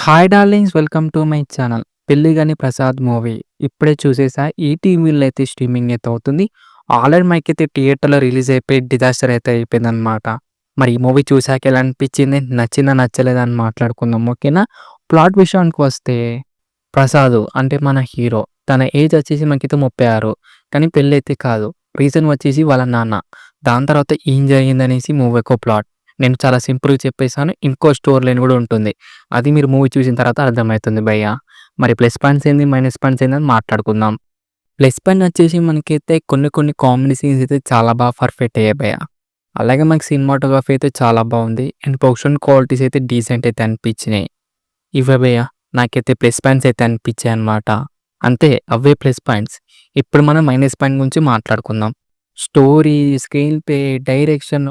Hi darlings, welcome to my channel. 'Pelligani Prasad' movie ఇప్పుడే చూసేసా. ఈటీవీలో అయితే స్ట్రీమింగ్ అయితే అవుతుంది. ఆల్రెడీ మనకైతే థియేటర్‌లో రిలీజ్ అయిపోయి డిజాస్టర్ అయితే అయిపోయిందనమాట. మరి ఈ మూవీ చూసాక ఎలా అనిపించింది? నచ్చిందా? నచ్చలేదా? అని మాట్లాడుకుందాం. ఓకేనా? ప్లాట్ విషయానికి వస్తే ప్రసాద్ అంటే మన హీరో. తన ఏజ్ వచ్చేసి మనకైతే 36. కానీ పెళ్ళైతే కాదు. రీజన్ వచ్చేసి వాళ్ళ నాన్న. దాని తర్వాత ఏం జరిగిందనేసి మూవీ యొక్క ప్లాట్. నేను చాలా సింపుల్‌గా చెప్పేసాను. ఇంకో స్టోరీ లైన్ కూడా ఉంటుంది. అది మీరు మూవీ చూసిన తర్వాత అర్థమైతుంది భయ్యా. మరి ప్లస్ పాయింట్స్ ఏంది? మైనస్ పాయింట్స్ ఏందని మాట్లాడుకుందాం. ప్లస్ పాయింట్ వచ్చేసి మనకైతే కొన్ని కొన్ని కామెడీ సీన్స్ అయితే చాలా బాగా పర్ఫెక్ట్ అయ్యాయి భయ్యా. అలాగే మనకి సినిమాటోగ్రఫీ అయితే చాలా బాగుంది. అండ్ ప్రొడక్షన్ క్వాలిటీస్ అయితే డీసెంట్ అయితే అనిపించినాయి. ఇవే భయ్యా నాకైతే ప్లస్ పాయింట్స్ అయితే అనిపించాయన్నమాట. అంతే, అవే ప్లస్ పాయింట్స్. ఇప్పుడు మనం మైనస్ పాయింట్ గురించి మాట్లాడుకుందాం. Story, screen play, direction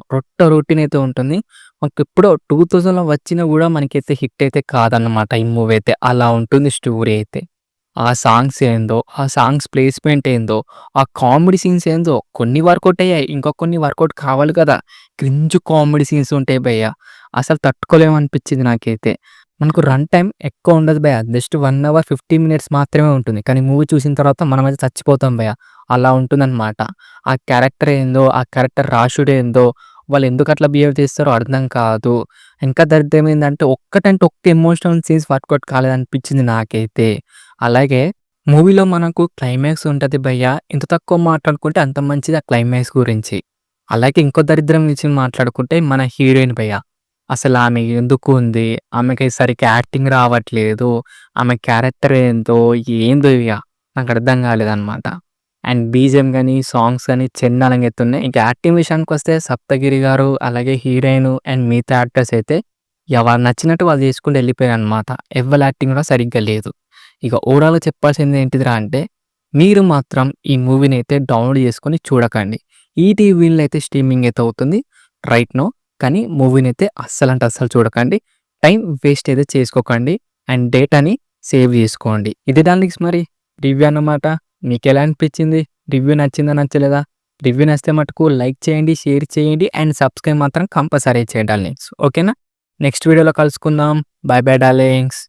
routine అయితే ఉంటుంది. మాకెప్పుడో 2000లో వచ్చినా గూడా మనకైతే హిట్ అయితే కాదన్నమాట ఈ మూవీ అయితే. అలా ఉంటుంది స్టోరీ అయితే. ఆ సాంగ్స్ ఏందో, ఆ సాంగ్స్ ప్లేస్‌మెంట్ ఏందో, ఆ కామెడీ సీన్స్ ఏందో కొన్ని వర్కౌట్ అయ్యాయి. ఇంకా కొన్ని వర్కౌట్ కావాలి కదా! క్రింజ్ కామెడీ సీన్స్ ఉంటాయి భయ్యా. అసలు తట్టుకోలేమనిపించింది నాకైతే. మనకు రన్ టైమ్ ఎక్కువ ఉండదు భయ్యా. జస్ట్ 1 అవర్ 50 మినిట్స్ మాత్రమే ఉంటుంది. కానీ మూవీ చూసిన తర్వాత మనమైతే చచ్చిపోతాం భయ్యా. అలా ఉంటుందన్నమాట. ఆ క్యారెక్టర్ ఏందో, ఆ క్యారెక్టర్ రాశుడేందో, వాళ్ళెందుకు అట్లా బిహేవ్ చేస్తారో అర్థం కాదు. ఇంకా దరిద్రం ఏందంటే ఒక్కటంటే ఒక్క ఎమోషనల్ సీన్స్ వర్కౌట్ కాలేదనిపించింది నాకైతే. అలాగే మూవీలో మనకు క్లైమాక్స్ ఉంటది భయ్యా. ఎంత తక్కువ మాట్లాడుకుంటే అంత మంచిది ఆ క్లైమాక్స్ గురించి. అలాగే ఇంకో దరిద్రం విషయం మాట్లాడుకుంటే మన హీరోయిన్ భయ్యా. అసలు ఆమె ఎందుకు ఉంది? ఆమెకి సరిగ్గా యాక్టింగ్ రావట్లేదు. ఆమె క్యారెక్టర్ ఏందో, ఏందో ఇగ నాకర్థం కాలేదనమాట. అండ్ బీజీఎం గాని, సాంగ్స్ గాని చెండాలంగెత్తున్నాయి. ఇంక యాక్టింగ్ విషయానికొస్తే 'సప్తగిరి' గారు, అలాగే హీరోయిన్ అండ్ మిగతా యాక్టర్స్ అయితే ఎవరు నచ్చినట్టు వాళ్ళు చేసుకుంటూ ఎళ్ళిపోయారనమాట. ఎవ్వరి యాక్టింగ్ కూడా సరిగ్గా లేదు. ఇక ఓవరాల్‌గా చెప్పాల్సింది ఏంటిదిరా అంటే, మీరు మాత్రం ఈ మూవీనైతే డౌన్‌లోడ్ చేసుకొని చూడకండి. ఈటీవీలో అయితే స్ట్రీమింగ్ అయితే అవుతుంది రైట్ నౌ. కానీ మూవీనైతే అస్సలంటే అస్సలు చూడకండి. టైం వేస్ట్ అయితే చేసుకోకండి. అండ్ డేటాని సేవ్ చేసుకోండి. ఇది డార్లింగ్స్ మరి రివ్యూ అన్నమాట. మీకెలా అనిపించింది? రివ్యూ నచ్చిందా? నచ్చలేదా? రివ్యూ నచ్చితే మటుకు లైక్ చేయండి, షేర్ చేయండి అండ్ సబ్స్క్రైబ్ మాత్రం కంపల్సరీ చేయండి డార్లింగ్స్. ఓకేనా? నెక్స్ట్ వీడియోలో కలుసుకుందాం. By by darlings.